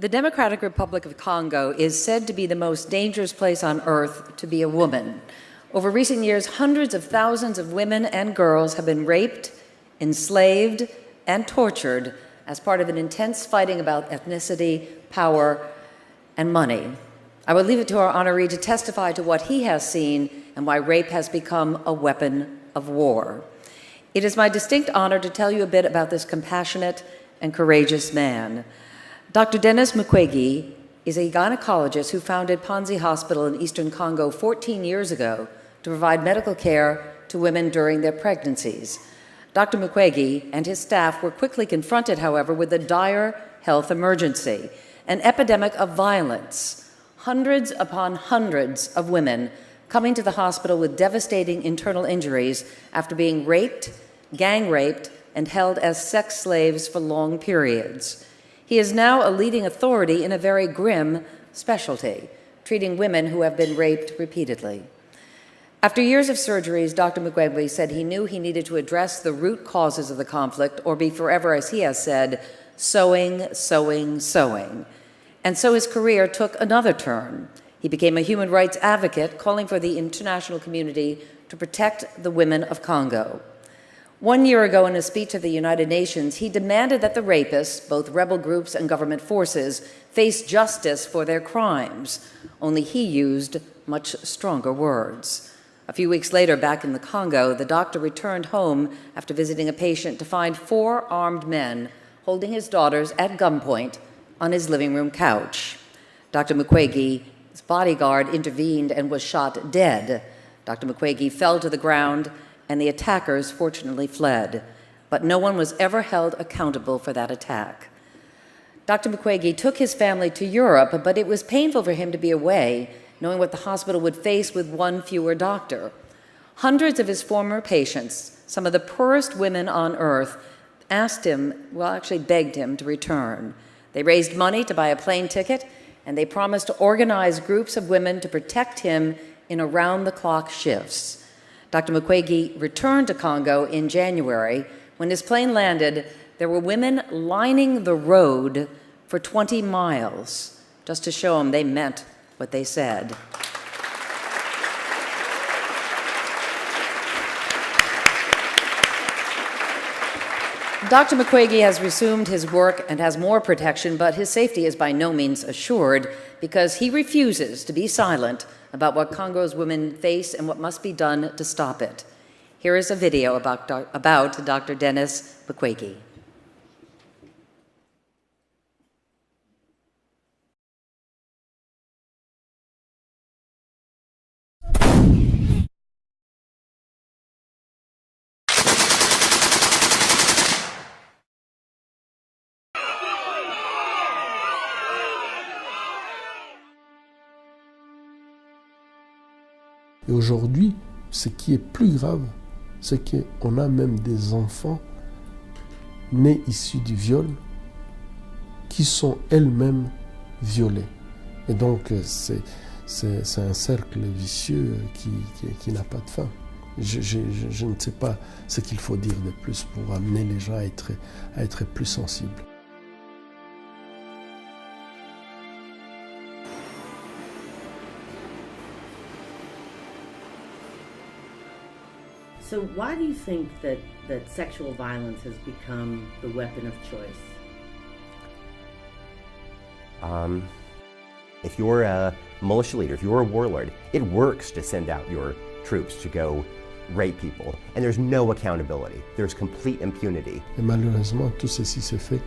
The Democratic Republic of Congo is said to be the most dangerous place on earth to be a woman. Over recent years, hundreds of thousands of women and girls have been raped, enslaved, and tortured as part of an intense fighting about ethnicity, power, and money. I will leave it to our honoree to testify to what he has seen and why rape has become a weapon of war. It is my distinct honor to tell you a bit about this compassionate and courageous man. Dr. Denis Mukwege is a gynecologist who founded Panzi Hospital in eastern Congo 14 years ago to provide medical care to women during their pregnancies. Dr. Mukwege and his staff were quickly confronted, however, with a dire health emergency, an epidemic of violence. Hundreds upon hundreds of women coming to the hospital with devastating internal injuries after being raped, gang raped, and held as sex slaves for long periods. He is now a leading authority in a very grim specialty, treating women who have been raped repeatedly. After years of surgeries, Dr. Mukwege said he knew he needed to address the root causes of the conflict or be forever, as he has said, sewing, sewing, sewing. And so his career took another turn. He became a human rights advocate, calling for the international community to protect the women of Congo. 1 year ago, in a speech at the United Nations, he demanded that the rapists, both rebel groups and government forces, face justice for their crimes. Only he used much stronger words. A few weeks later, back in the Congo, the doctor returned home after visiting a patient to find 4 armed men holding his daughters at gunpoint on his living room couch. Dr. Mukwege's bodyguard intervened and was shot dead. Dr. Mukwege fell to the ground, and the attackers fortunately fled. But no one was ever held accountable for that attack. Dr. Mukwege took his family to Europe, but it was painful for him to be away, knowing what the hospital would face with one fewer doctor. Hundreds of his former patients, some of the poorest women on earth, asked him, well, actually begged him to return. They raised money to buy a plane ticket, and they promised to organize groups of women to protect him in around-the-clock shifts. Dr. Mukwege returned to Congo in January. When his plane landed, there were women lining the road for 20 miles just to show him they meant what they said. Dr. Mukwege has resumed his work and has more protection, but his safety is by no means assured because he refuses to be silent about what Congo's women face and what must be done to stop it. Here is a video about Dr. Denis Mukwege. Et aujourd'hui, ce qui est plus grave, c'est qu'on a même des enfants nés issus du viol qui sont elles-mêmes violées. Et donc, c'est un cercle vicieux qui n'a pas de fin. Je ne sais pas ce qu'il faut dire de plus pour amener les gens à être plus sensibles. So why do you think that sexual violence has become the weapon of choice? If you're a militia leader, if you're a warlord, it works to send out your troops to go rape people. And there's no accountability. There's complete impunity. Et malheureusement, tout ceci se fait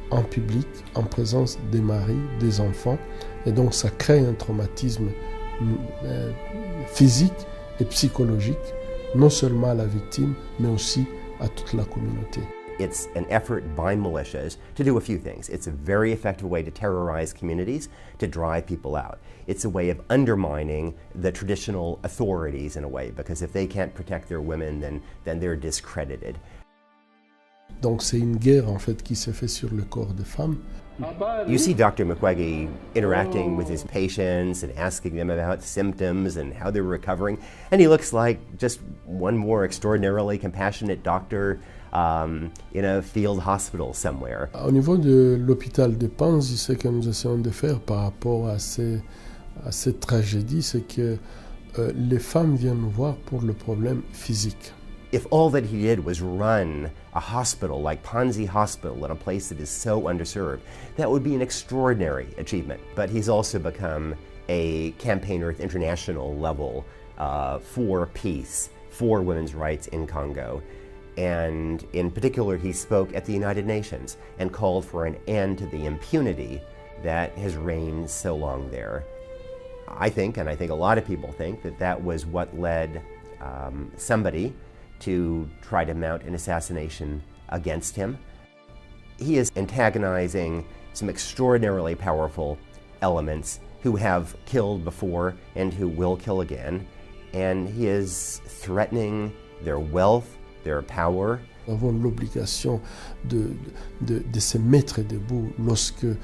en public, en présence des maris, des enfants. Et donc ça crée un traumatisme physique et psychologique, non seulement à la victime, mais aussi à toute la communauté. It's an effort by militias to do a few things. It's a very effective way to terrorize communities, to drive people out. It's a way of undermining the traditional authorities in a way, because if they can't protect their women, then they're discredited. Donc c'est une guerre en fait qui se fait sur le corps des femmes. You see Dr. Mukwege interacting with his patients and asking them about symptoms and how they're recovering, and he looks like just one more extraordinarily compassionate doctor in a field hospital somewhere. Au niveau de l'hôpital de Panzi, ce que nous essayons de faire par rapport à cette tragédie, c'est que les femmes viennent nous voir pour le problème physique. If all that he did was run a hospital like Panzi Hospital in a place that is so underserved, that would be an extraordinary achievement. But he's also become a campaigner at the international level for peace, for women's rights in Congo. And in particular, he spoke at the United Nations and called for an end to the impunity that has reigned so long there. I think, and I think a lot of people think, that that was what led somebody to try to mount an assassination against him. He is antagonizing some extraordinarily powerful elements who have killed before and who will kill again, and he is threatening their wealth, their power. Nous avons l'obligation de se mettre debout lorsque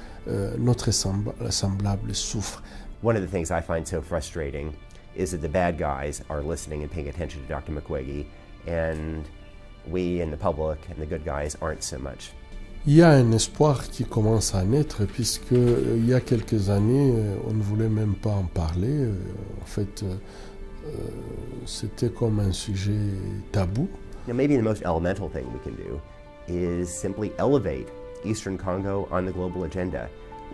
notre semblable souffre. One of the things I find so frustrating is that the bad guys are listening and paying attention to Dr. Mukwege, and we in the public and the good guys aren't so much. Il y a un espoir qui commence à naître, puisque il y a quelques années, on ne voulait même pas en parler. En fait, c'était comme un sujet tabou. Now, maybe the most elemental thing we can do is simply elevate Eastern Congo on the global agenda.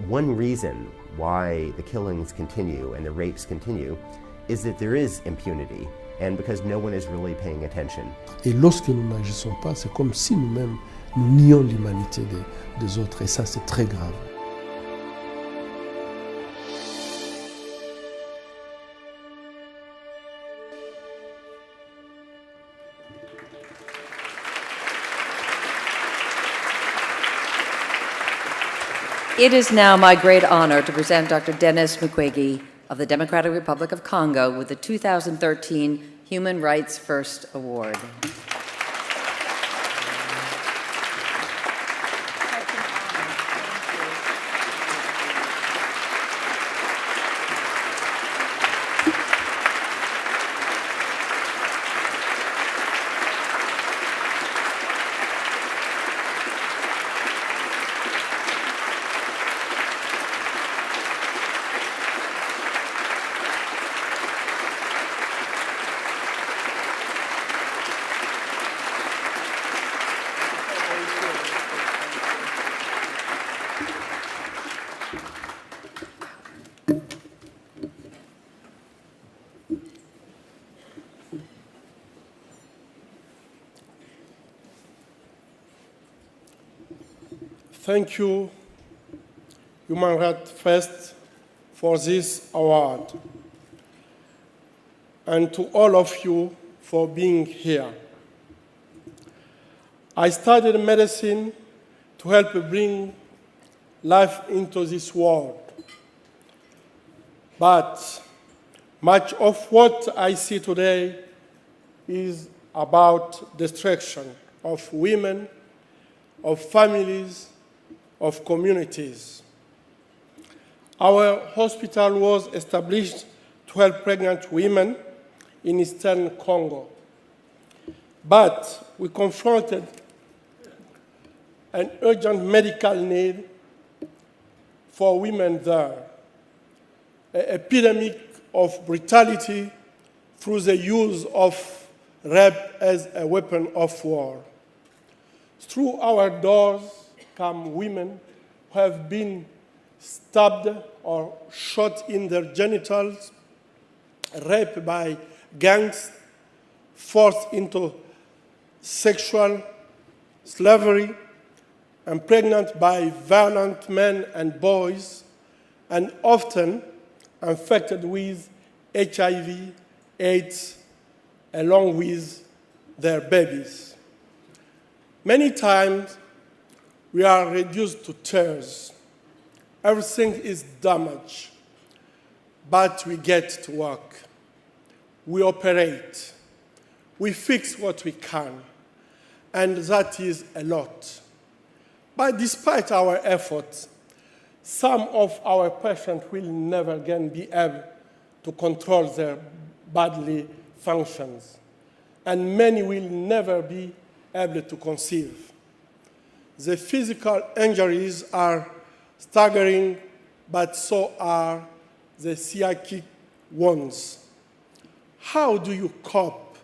One reason why the killings continue and the rapes continue is that there is impunity, and because no one is really paying attention. Et lorsque nous n'agissons pas, c'est comme si nous-mêmes nous nions l'humanité des autres, et ça c'est très grave. It is now my great honor to present Dr. Denis Mukwege of the Democratic Republic of Congo with the 2013 Human Rights First Award. Thank you, Human Rights First, for this award, and to all of you for being here. I studied medicine to help bring life into this world, but much of what I see today is about destruction of women, of families, of communities. Our hospital was established to help pregnant women in Eastern Congo. But we confronted an urgent medical need for women there, an epidemic of brutality through the use of rape as a weapon of war. Through our doors come women who have been stabbed or shot in their genitals, raped by gangs, forced into sexual slavery, and pregnant by violent men and boys, and often infected with HIV, AIDS, along with their babies. Many times, we are reduced to tears. Everything is damaged, but we get to work. We operate. We fix what we can, and that is a lot. But despite our efforts, Some of our patients will never again be able to control their bodily functions, and many will never be able to conceive. The physical injuries are staggering, but so are the psychic ones. How do you cope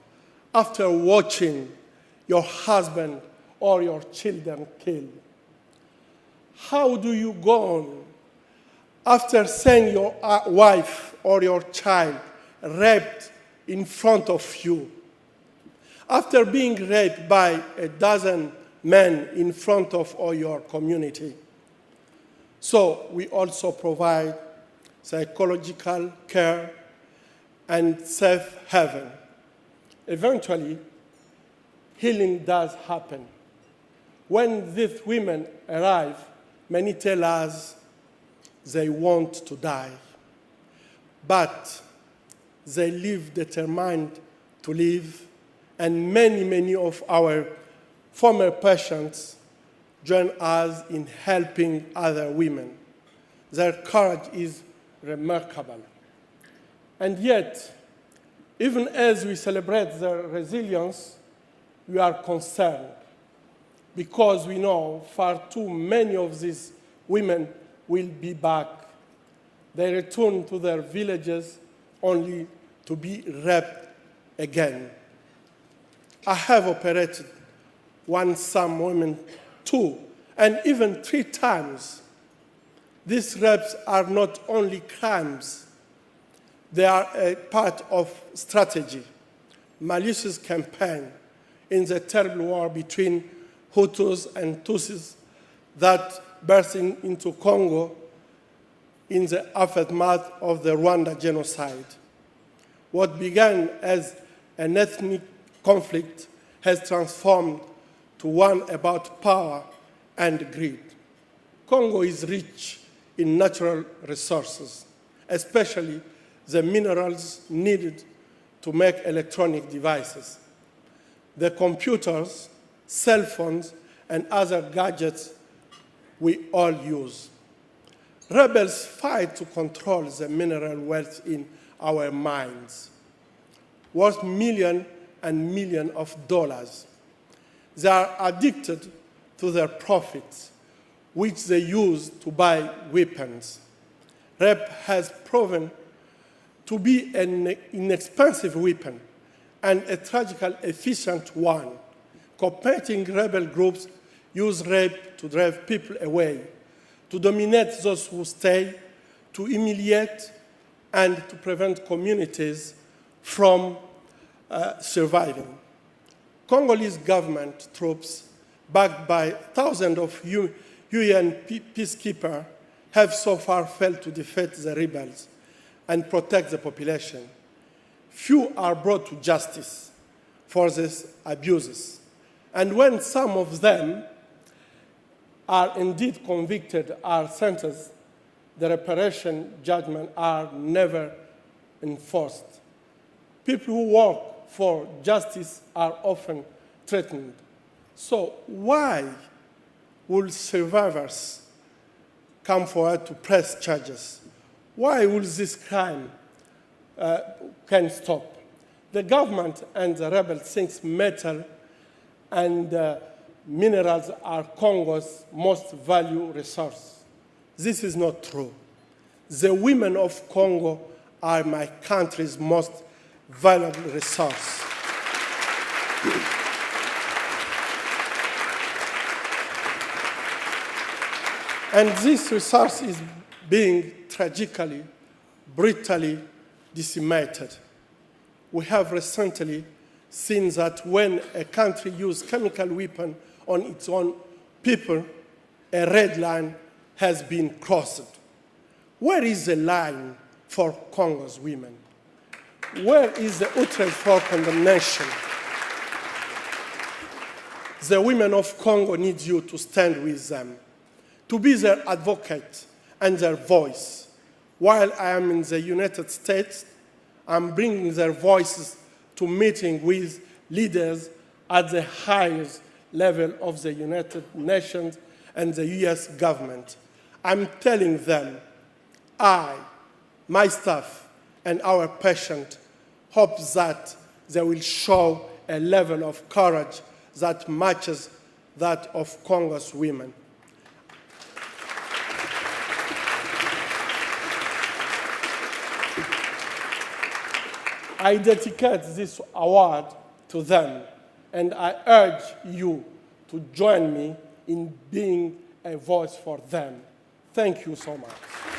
after watching your husband or your children killed? How do you go on after seeing your wife or your child raped in front of you? After being raped by a dozen men in front of all your community? So we also provide psychological care and safe haven. Eventually, healing does happen. When these women arrive, many tell us they want to die, but they live determined to live, and many of our former patients join us in helping other women. Their courage is remarkable. And yet, even as we celebrate their resilience, we are concerned because we know far too many of these women will be back. They return to their villages only to be raped again. I have operated some women 2 and even 3 times. These rapes are not only crimes, they are a part of strategy, malicious campaign in the terrible war between Hutus and Tutsis that burst into Congo in the aftermath of the Rwanda genocide. What began as an ethnic conflict has transformed to one about power and greed. Congo is rich in natural resources, especially the minerals needed to make electronic devices. The computers, cell phones, and other gadgets we all use. Rebels fight to control the mineral wealth in our mines, worth millions and millions of dollars. They are addicted to their profits, which they use to buy weapons. Rape has proven to be an inexpensive weapon and a tragically efficient one. Competing rebel groups use rape to drive people away, to dominate those who stay, to humiliate, and to prevent communities from surviving. Congolese government troops, backed by thousands of UN peacekeepers, have so far failed to defeat the rebels and protect the population. Few are brought to justice for these abuses. And when some of them are indeed convicted or sentenced, the reparation judgments are never enforced. People who work for justice are often threatened. So why will survivors come forward to press charges? Why will this crime can stop? The government and the rebels think metal and minerals are Congo's most valued resource. This is not true. The women of Congo are my country's most valuable resource. And this resource is being tragically, brutally decimated. We have recently seen that when a country uses chemical weapons on its own people, a red line has been crossed. Where is the line for Congo's women? Where is the outrage for condemnation? The women of Congo need you to stand with them, to be their advocate and their voice. While I am in the United States, I'm bringing their voices to meeting with leaders at the highest level of the United Nations and the US government. I'm telling them, I, my staff, and our patient hope that they will show a level of courage that matches that of Congo's women. I dedicate this award to them, and I urge you to join me in being a voice for them. Thank you so much.